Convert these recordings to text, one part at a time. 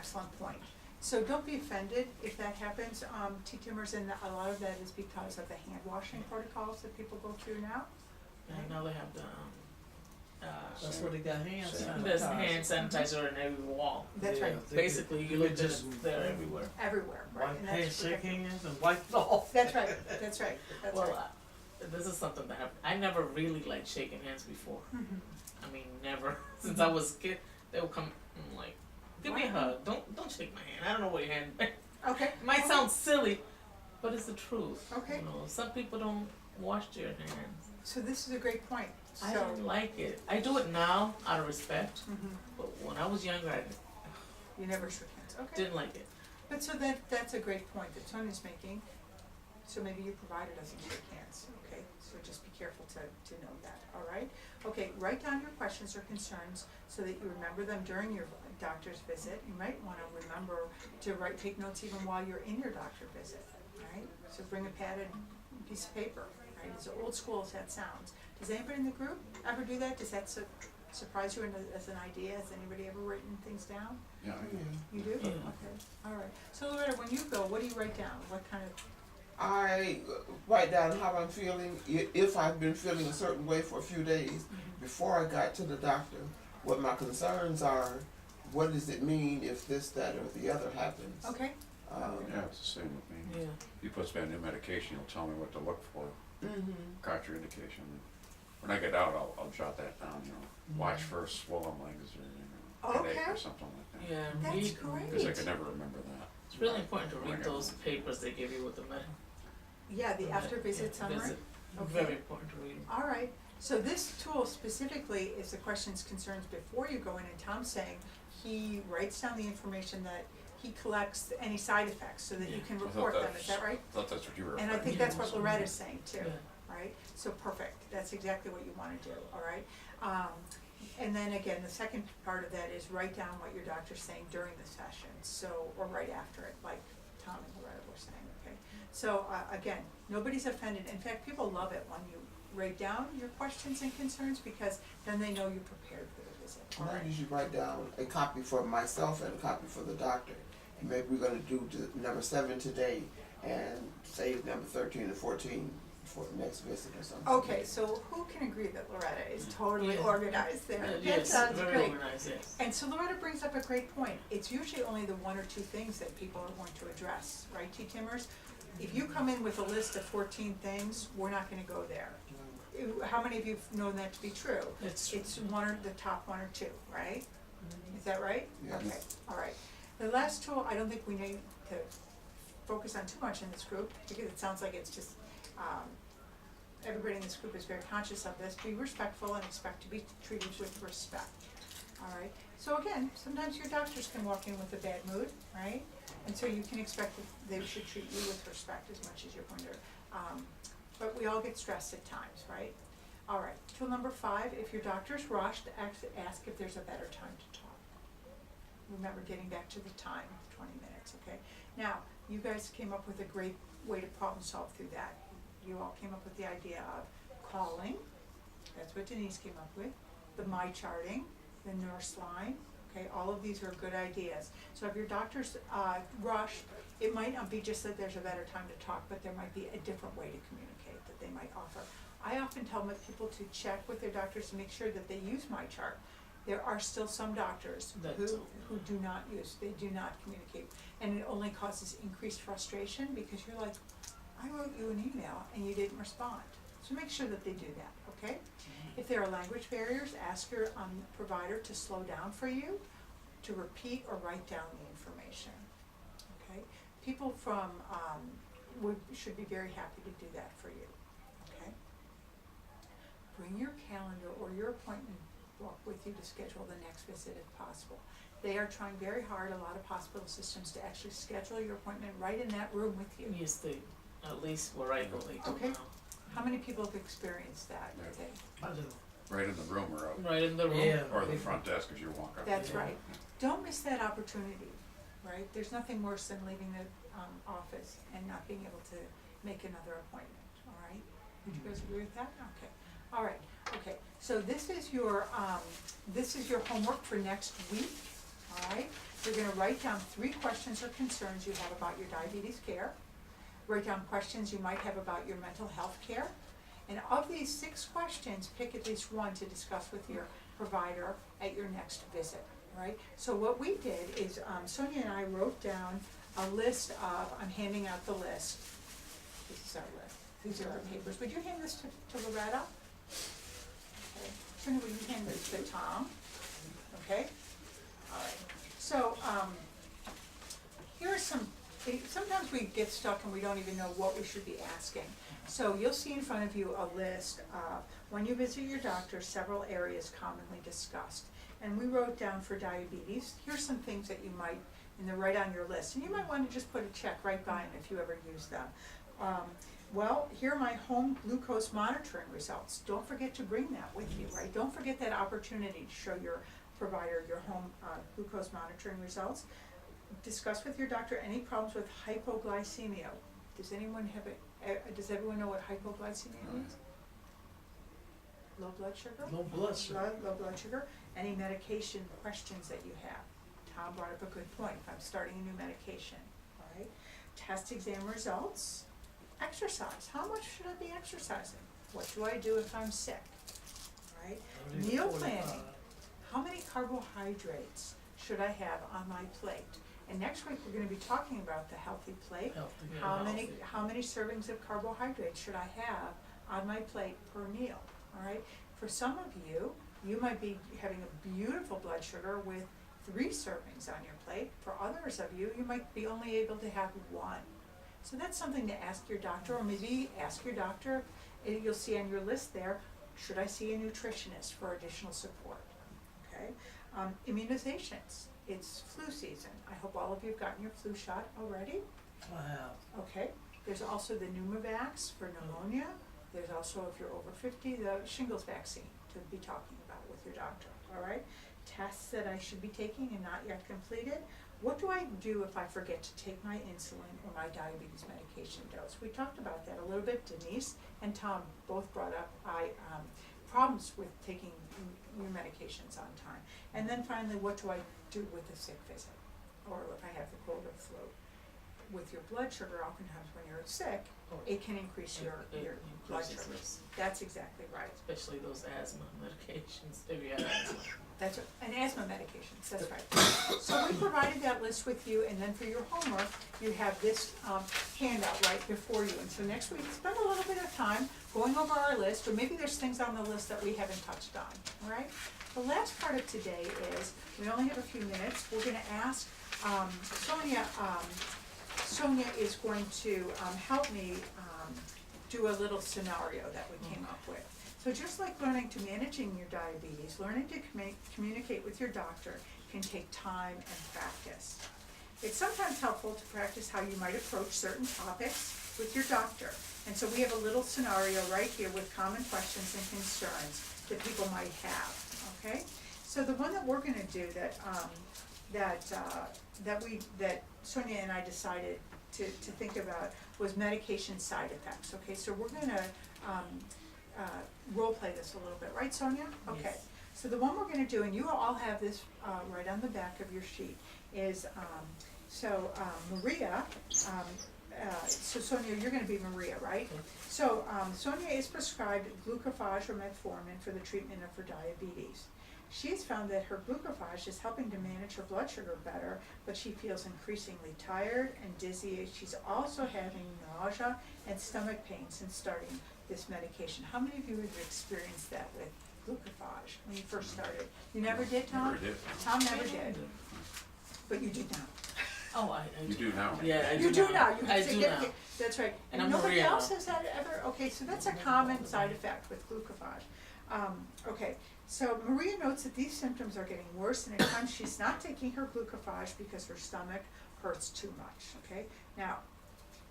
excellent point. So don't be offended if that happens, T-Timers, and a lot of that is because of the hand washing protocols that people go through now. And now they have the, That's what they got hands. there's hand sanitizer in every wall. That's Yeah, right, they Basically, you could look just just there everywhere. everywhere, right, wipe and hands, that's shake protected. hands, and wipe it off. That's right, that's right, that's right. Well, this is something that I never really liked shaking hands before. Mhm. I mean, never. Since I was a kid, they would come, I'm like, give me a Wow. hug. Don't shake my hand. I don't know what your hand. It Okay. might sound silly, but it's the truth. Okay. You know, some people don't wash their hands. So this is a great point, I so. didn't like it. I do it now out of respect, Mhm. but when I was younger, I You never shook hands, okay. didn't like it. But so that's a great point that Sonia's making, so maybe your provider doesn't shake hands, okay? So just be careful to know that, all right? Okay, write down your questions or concerns so that you remember them during your doctor's visit. You might wanna remember to take notes even while you're in your doctor visit, right? So bring a pad and piece of paper, right? As old school as that sounds. Does anybody in the group ever do that? Does that surprise you as an idea? Has anybody ever written things down? Yeah, You do? Yeah. Okay, all right. So Loretta, when you go, what do you write down? What kind of, I write down how I'm feeling, if I've been feeling a certain way for a few days, before I got to the doctor, what my concerns are, what does it mean if this, that, or the other happens? okay, Yeah, it's the same with me. Yeah. He puts me on new medication, he'll tell me what to look for, Mm-hmm. contraindication. When I get out, I'll jot that down, you know, watch for swollen legs or, you know, headache Okay. or something like that. Yeah, that's read. great. Cause I could never remember that. It's really important to read Right. those papers they give you with the med. Yeah, the after visit yeah, summary? visit. Okay. Very important to read 'em. All right, so this tool specifically is the questions, concerns before you go in, and Tom's saying he writes down the information that he collects any side effects so that you Yeah. can I thought report them, that's- is that right? I thought that's what you were And I referring think to. that's what Loretta's saying too, Yeah. right? So perfect, that's exactly what you wanna do, all right? And then again, the second part of that is write down what your doctor's saying during the session, so, or right after it, like Tom and Loretta were saying, okay? So, again, nobody's offended, in fact, people love it when you write down your questions and concerns, because then they know you're prepared for the visit, all I right? usually write down a copy for myself and a copy for the doctor. And maybe we're gonna do number 7 today and save number 13 and 14 for the next visit or something. Okay, so who can agree that Loretta is totally Yeah. organized there? That Yes, sounds very great. organized, yes. And so Loretta brings up a great point. It's usually only the one or two things that people are going to address, right, T-Timmers? If you come in with a list of 14 things, we're not gonna go there. How many of you have known that to be true? It's It's one or the top one or two, right? Is that right? Yes. Okay, all right. The last tool, I don't think we need to focus on too much in this group, because it sounds like it's just, everybody in this group is very conscious of this. Be respectful and expect to be treated with respect, all right? So again, sometimes your doctors can walk in with a bad mood, right? And so you can expect that they should treat you with respect as much as you're going to, but we all get stressed at times, right? All right, tool number 5, if your doctor's rushed, ask if there's a better time to talk. Remember, getting back to the time, 20 minutes, okay? Now, you guys came up with a great way to problem solve through that. You all came up with the idea of calling, that's what Denise came up with, the my charting, the nurse line, okay, all of these are good ideas. So if your doctor's rushed, it might not be just that there's a better time to talk, but there might be a different way to communicate that they might offer. I often tell my people to check with their doctors to make sure that they use my chart. There are still some doctors That who too. do not use, they do not communicate. And it only causes increased frustration because you're like, I wrote you an email and you didn't respond. So make sure that they do that, okay? If there are language barriers, ask your provider to slow down for you, to repeat or write down the information, okay? People from, should be very happy to do that for you, okay? Bring your calendar or your appointment book with you to schedule the next visit if possible. They are trying very hard, a lot of hospital systems, to actually schedule your appointment right in that room with you. Yes, they, at least where I go, they do Okay. now. How many people have experienced that? Yeah. I do. Right in the room or out, Right in the room. Yeah. or the front desk as you walk up. That's Yeah. right. Don't miss that opportunity, right? There's nothing worse than leaving the office and not being able to make another appointment, all right? Would you guys agree with that? Okay. All right, okay. So this is your homework for next week, alright? You're gonna write down 3 questions or concerns you have about your diabetes care. Write down questions you might have about your mental health care. And of these 6 questions, pick at least one to discuss with your provider at your next visit, right? So what we did is, Sonia and I wrote down a list of, I'm handing out the list. This is our list, these are our papers. Would you hand this to Loretta? Okay. Sonia, would you hand this to Tom? Okay? Alright, so, here are some, sometimes we get stuck and we don't even know what we should be asking. So you'll see in front of you a list of, when you visit your doctor, several areas commonly discussed. And we wrote down for diabetes, here's some things that you might, and they're right on your list. And you might want to just put a check right by them if you ever use them. Well, here are my home glucose monitoring results. Don't forget to bring that with you, right? Don't forget that opportunity to show your provider your home glucose monitoring results. Discuss with your doctor any problems with hypoglycemia. Does anyone have does everyone know what hypoglycemia means? Low blood sugar? Low blood sugar. Low blood sugar. Any medication questions that you have? Tom brought up a good point. If I'm starting a new medication, all right? Test exam results. Exercise. How much should I be exercising? What do I do if I'm sick? All right? Meal planning. How many carbohydrates should I have on my plate? And next week, we're gonna be talking about the healthy plate. How many servings of carbohydrates should I have on my plate per meal, all right? For some of you, you might be having a beautiful blood sugar with 3 servings on your plate. For others of you, you might be only able to have 1. So that's something to ask your doctor, or maybe ask your doctor, you'll see on your list there, should I see a nutritionist for additional support, okay? Immunizations, it's flu season. I hope all of you have gotten your flu shot already. Wow. Okay, there's also the Pneumovax for pneumonia. There's also, if you're over 50, the shingles vaccine to be talking about with your doctor, all right? Tests that I should be taking and not yet completed. What do I do if I forget to take my insulin or my diabetes medication dose? We talked about that a little bit. Denise and Tom both brought up problems with taking your medications on time. And then finally, what do I do with a sick visit? Or if I have the cold or flu? With your blood sugar, oftentimes when you're sick, it can increase your blood sugar. That's exactly right. Especially those asthma medications, if you have asthma. That's an asthma medications, that's right. So we provided that list with you, and then for your homework, you have this handout right before you. And so next week, spend a little bit of time going over our list, or maybe there's things on the list that we haven't touched on, all right? The last part of today is, we only have a few minutes, we're gonna ask Sonia is going to help me do a little scenario that we came up with. So just like learning to managing your diabetes, learning to communicate with your doctor can take time and practice. It's sometimes helpful to practice how you might approach certain topics with your doctor. And so we have a little scenario right here with common questions and concerns that people might have, okay? So the one that we're gonna do that Sonia and I decided to think about was medication side effects, okay? So we're gonna role play this a little bit, right, Sonia? Okay. Yes. So the one we're gonna do, and you all have this right on the back of your sheet, is Maria, so Sonia, you're gonna be Maria, right? So Sonia is prescribed glucophage or metformin for the treatment of her diabetes. She has found that her glucophage is helping to manage her blood sugar better, but she feels increasingly tired and dizzy. She's also having nausea and stomach pain since starting this medication. How many of you have experienced that with glucophage when you first started? You never did, Tom? Never did. Tom never did, but you did now. Oh, I You do now. Yeah, I do You do now, now. you I have do now. significant, that's right. And I'm nobody Maria else now. has had it ever, okay, so that's a common side effect with glucophage. Okay, so Maria notes that these symptoms are getting worse, and at times she's not taking her glucophage because her stomach hurts too much, okay? Now,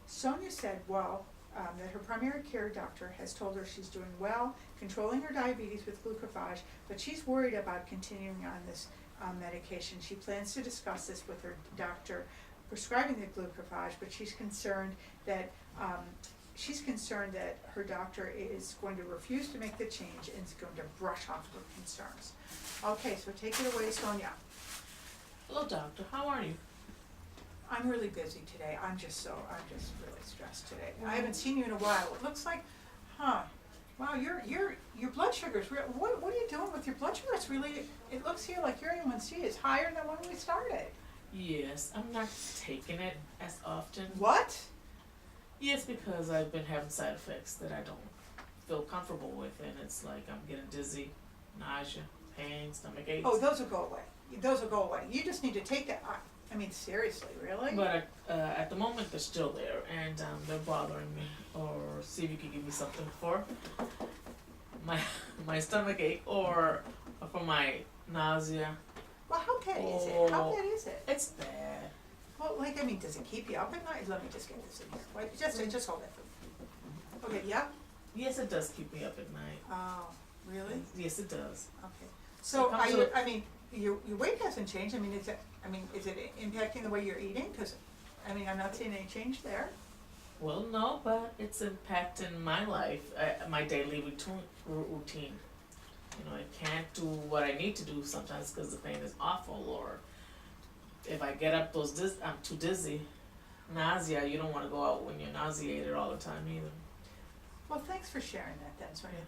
Sonia said, that her primary care doctor has told her she's doing well, controlling her diabetes with glucophage, but she's worried about continuing on this medication. She plans to discuss this with her doctor prescribing the glucophage, but she's concerned that her doctor is going to refuse to make the change and is going to brush off her concerns. Okay, so take it away, Sonia. Hello, doctor. How are you? I'm really busy today, I'm just really stressed today. I haven't seen you in a while, it looks like, wow, your blood sugar's real, what are you doing with your blood sugar? It's really, it looks here like your A1C is higher than when we started. Yes, I'm not taking it as often. What? Yes, because I've been having side effects that I don't feel comfortable with, and it's like I'm getting dizzy, nausea, pain, stomach aches. Oh, those will go away, those will go away, you just need to take that, I mean, seriously, really? But at the moment, they're still there, and they're bothering me. Or see if you can give me something for my stomach ache, or for my nausea. Well, how bad is it? How bad is it? It's bad. Well, like, I mean, does it keep you up at night? Let me just get this in here. Wait, just hold that for me. Okay, yeah? Yes, it does keep me up at night. Oh, really? Yes, it does. Okay. So It are comes you, with- I mean, your weight hasn't changed. I mean, is it impacting the way you're eating? Cause, I mean, I'm not seeing any change there. Well, no, but it's impacting my life, my daily routine. You know, I can't do what I need to do sometimes because the pain is awful, or if I get up I'm too dizzy. Nausea, you don't want to go out when you're nauseated all the time either. Well, thanks for sharing that then, Sonia.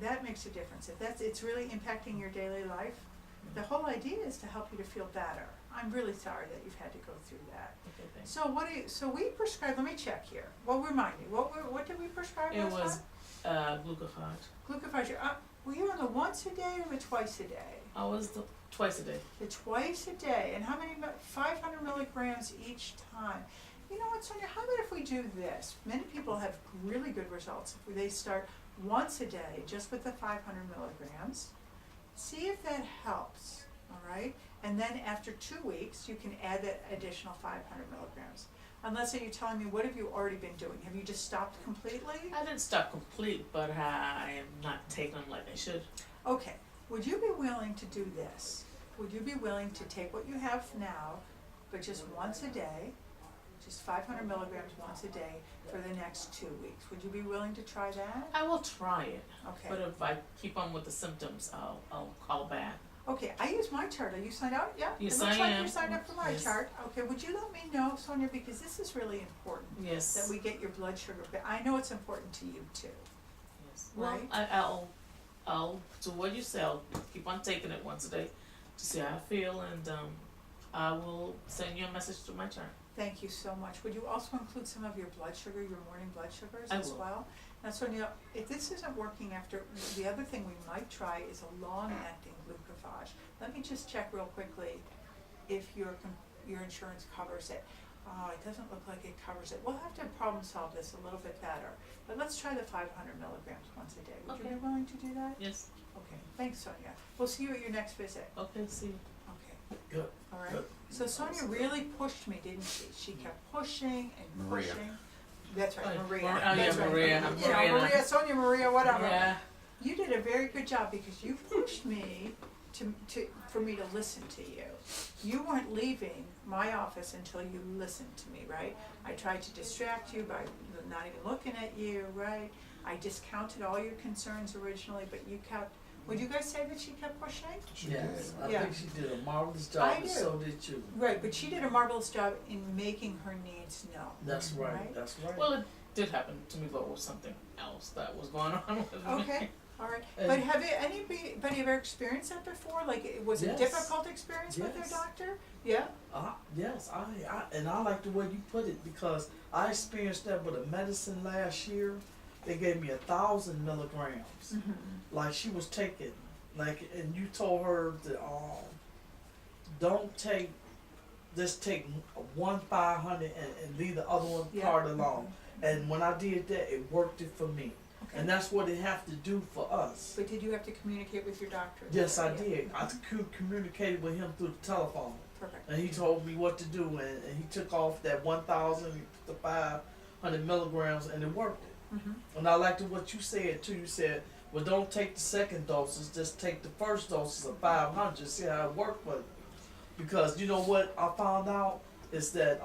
That makes a difference. If it's really impacting your daily life, the whole idea is to help you to feel better. I'm really sorry that you've had to go through that. Okay, thanks. So we prescribed, let me check here. Well, remind me, what did we prescribe It last was time? glucophage. Glucophage, were you on the once a day or the twice a day? I was twice a day. The twice a day, and how many, 500 milligrams each time. You know what, Sonia, how about if we do this? Many people have really good results if they start once a day, just with the 500 milligrams. See if that helps, all right? And then after 2 weeks, you can add that additional 500 milligrams. Unless, are you telling me, what have you already been doing? Have you just stopped completely? I didn't stop complete, but I am not taking them like I should. Okay, would you be willing to do this? Would you be willing to take what you have now, but just once a day, just 500 milligrams once a day for the next 2 weeks? Would you be willing to try that? I will try it, Okay. but if I keep on with the symptoms, I'll call back. Okay, I use my chart. Are you signed out? Yeah? Yes, It looks I like am. you're signed up for my Yes. chart. Okay, would you let me know, Sonia, because this is really important, Yes. that we get your blood sugar. But I know it's important to you too. Yes. Well, Right. I'll do what you say. I'll keep on taking it once a day to see how I feel, and I will send you a message through my chart. Thank you so much. Would you also include some of your blood sugar, your morning blood sugars I as will. well? Now, Sonia, if this isn't working after, the other thing we might try is a long-acting glucophage. Let me just check real quickly if your insurance covers it. It doesn't look like it covers it. We'll have to problem solve this a little bit better. But let's try the 500 milligrams once a day. Would you Okay. be willing to do that? Yes. Okay, thanks, Sonia. We'll see you at your next visit. Okay. See you. Okay, Good, all right? good. So Sonia really pushed me, didn't she? She kept pushing and Maria. pushing. That's right, Oh, Maria. Mar- oh, yeah, That's right. Maria. You know, Maria. Maria, Sonia, Maria, whatever. Yeah. You did a very good job because you pushed me for me to listen to you. You weren't leaving my office until you listened to me, right? I tried to distract you by not even looking at you, right? I discounted all your concerns originally, but you kept, would you guys say that she kept pushing? Yes, I Yeah. think she did a marvelous job, I and do. so did you. Right, but she did a marvelous job in making her needs known. That's right, Right. that's right. Well, it did happen to me, but it was something else that was going on with me. Okay, all right. And- But have anybody ever experienced that before? Like, was it a Yes. difficult experience with their Yes. doctor? Yeah? Yes, and I like the way you put it because I experienced that with a medicine last year. They gave me 1,000 milligrams, Mm-hmm. like she was taking, and you told her that don't take, just take one 500 and leave the other one Yeah. part alone. And when I did that, it worked it for me, Okay. and that's what it have to do for us. But did you have to communicate with your doctor? Yes, I Yeah. did. I communicated with him through the telephone. Perfect. And he told me what to do, and he took off that 1,000 to 500 milligrams, and it worked. Mm-hmm. And I liked what you said too. You said, well, don't take the second doses, just take the first doses of 500, see how it worked for you. Because you know what I found out is that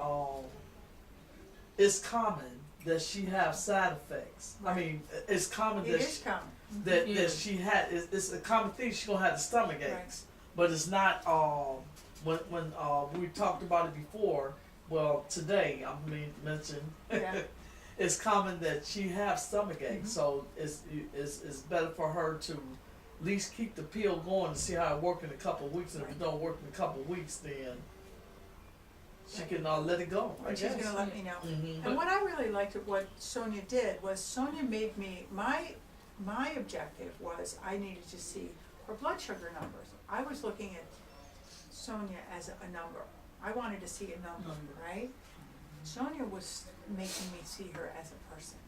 it's common that she have side effects. I Right. mean, it's common It that is common. that Yeah. she had. It's a common thing. She gonna have the stomach Right. aches, but it's not when we talked about it before, well, today, I mean, mentioned, Yeah. it's common that she have stomach aches, Mhm. so it's better for her to at least keep the pill going and see how it works in a couple of weeks, and if it don't work in a couple of weeks, then she can let it go, I And she's guess. gonna let me know. Mm-hmm. And what I really liked of what Sonia did was Sonia made me, my objective was I needed to see her blood sugar numbers. I was looking at Sonia as a number. I wanted to see a number, right? Sonia was making me see her as a person,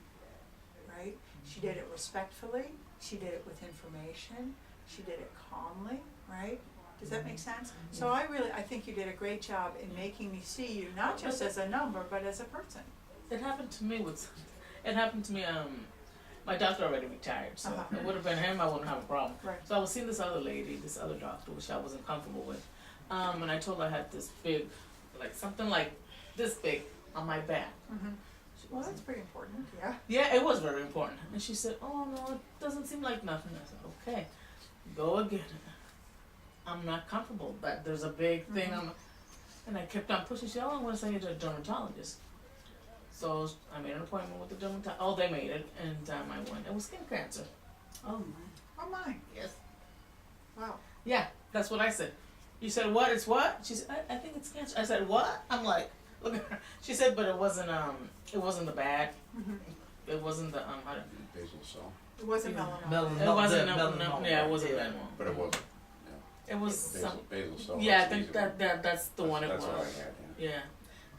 right? She did it respectfully, she did it with information, she did it calmly, right? Does that make sense? So I think you did a great job in making me see you, not just as a number, but as a person. It happened to me my doctor already retired, so Uh-huh. it would have been him, I wouldn't have a problem. Right. So I was seeing this other lady, this other doctor, which I wasn't comfortable with. And I told her I had this big, like something like this big on my back. Mm-hmm. She Well, wasn't- that's pretty important, yeah. Yeah, it was very important. And she said, "Oh no, it doesn't seem like nothing." I said, "Okay, go again. I'm not comfortable, but there's a big thing." Mhm. And I kept on pushing. She said, "Oh, I'm going to send you to a dermatologist." So I made an appointment with the dermatologist. Oh, they made it, and I went. It was skin cancer. Oh my, Yes. wow. Yeah, that's what I said. You said what? It's what? She said, I think it's cancer. I said, what? I'm like, look at her. She said, but it wasn't the bad. Mm-hmm. It wasn't the how to, Basal cell, It wasn't Yeah. melanoma. it wasn't the melanoma. yeah, it wasn't Yeah. that one. but it wasn't, It was basal, some, basal cell. yeah, I that's think easy one. that's the one it That's was. what I had, Yeah.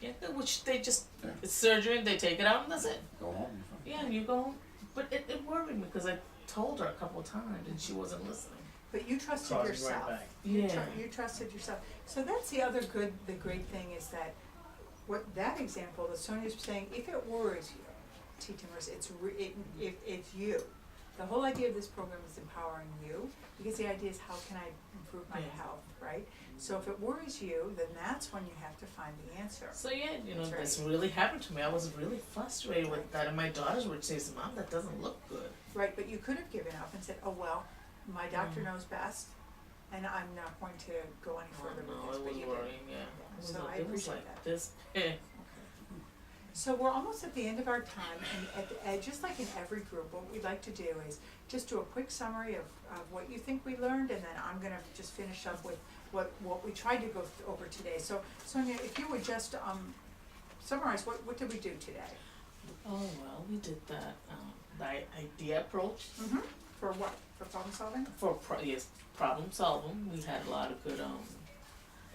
Yeah, which they just, Yeah. it's surgery, they take it out and that's it. Go home, you're fine. Yeah, and you go home. But it worried me because I told her a couple of times and she wasn't listening. But you trusted Charge you yourself. right back. Yeah. You trusted yourself. So that's the other the great thing is that what that example that Sonia's saying, if it worries you, T-Timers, it's you. The whole idea of this program is empowering you, because the idea is how can I improve my Yeah. health, right? So if it worries you, then that's when you have to find the answer. So yeah, That's right. this really happened to me. I was really frustrated with that, and my daughters would say, "Mom, that doesn't look good." Right, but you could have given up and said, oh, well, my doctor Mm. knows best, and I'm not going to go any further no, with this, it but was you did. worrying. Yeah, So I it was appreciate like that. this. So we're almost at the end of our time, and just like in every group, what we'd like to do is just do a quick summary of what you think we learned, and then I'm gonna just finish up with what we tried to go over today. So Sonia, if you would just summarize, what did we do today? Oh well, we did that. The idea approach Mm-hmm. For what? For problem solving? for problem solving. We had a lot of good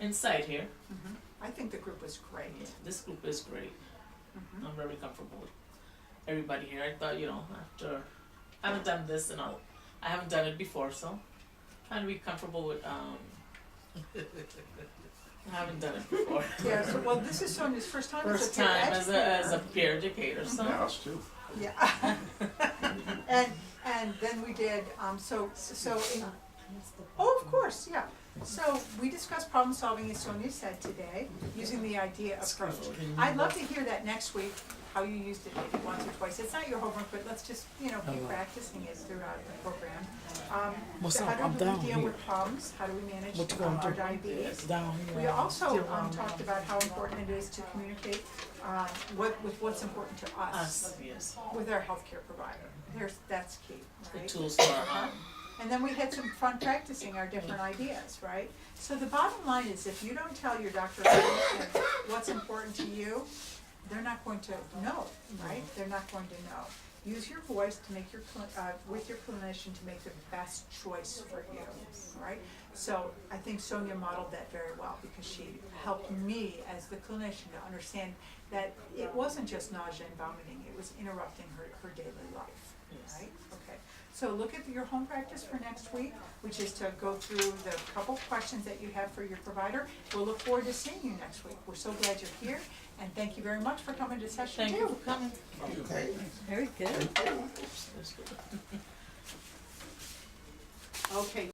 insight here. Mm-hmm. I think the group was great. Yeah, this group is great. Mm-hmm. I'm very comfortable with everybody here. I thought, after I haven't done this and I haven't done it before, so trying to be comfortable with I haven't done it before. Yeah, so, well, this is Sonia's first time as a First peer time as a educator. peer educator, so Yeah, us too. Yeah. and then we did, so in, oh, of course, yeah. So we discussed problem solving, as Sonia said today, using the idea approach. I'd love to hear that next week, how you used it maybe once or twice. It's not your homework, but let's just, keep practicing it throughout the program. What's So up? how I'm do down we deal here. with problems? How do we manage What you gonna our do? diabetes? Down here. We also talked about how important it is to communicate with what's important to us, yes. with our healthcare provider. That's key, The right? tools for And then we had some fun practicing our different ideas, right? So the bottom line is if you don't tell your doctor or clinician what's important to you, they're not going to know, right? They're not going to know. Use your voice to make with your clinician to make the best choice for you, right? So I think Sonia modeled that very well because she helped me as the clinician to understand that it wasn't just nausea and vomiting, it was interrupting her daily life, Yes. right? Okay. So look at your home practice for next week, which is to go through the couple questions that you have for your provider. We'll look forward to seeing you next week. We're so glad you're here, and thank you very much for coming to session 2. Thank you for coming. Okay. Very good. That's good. Okay.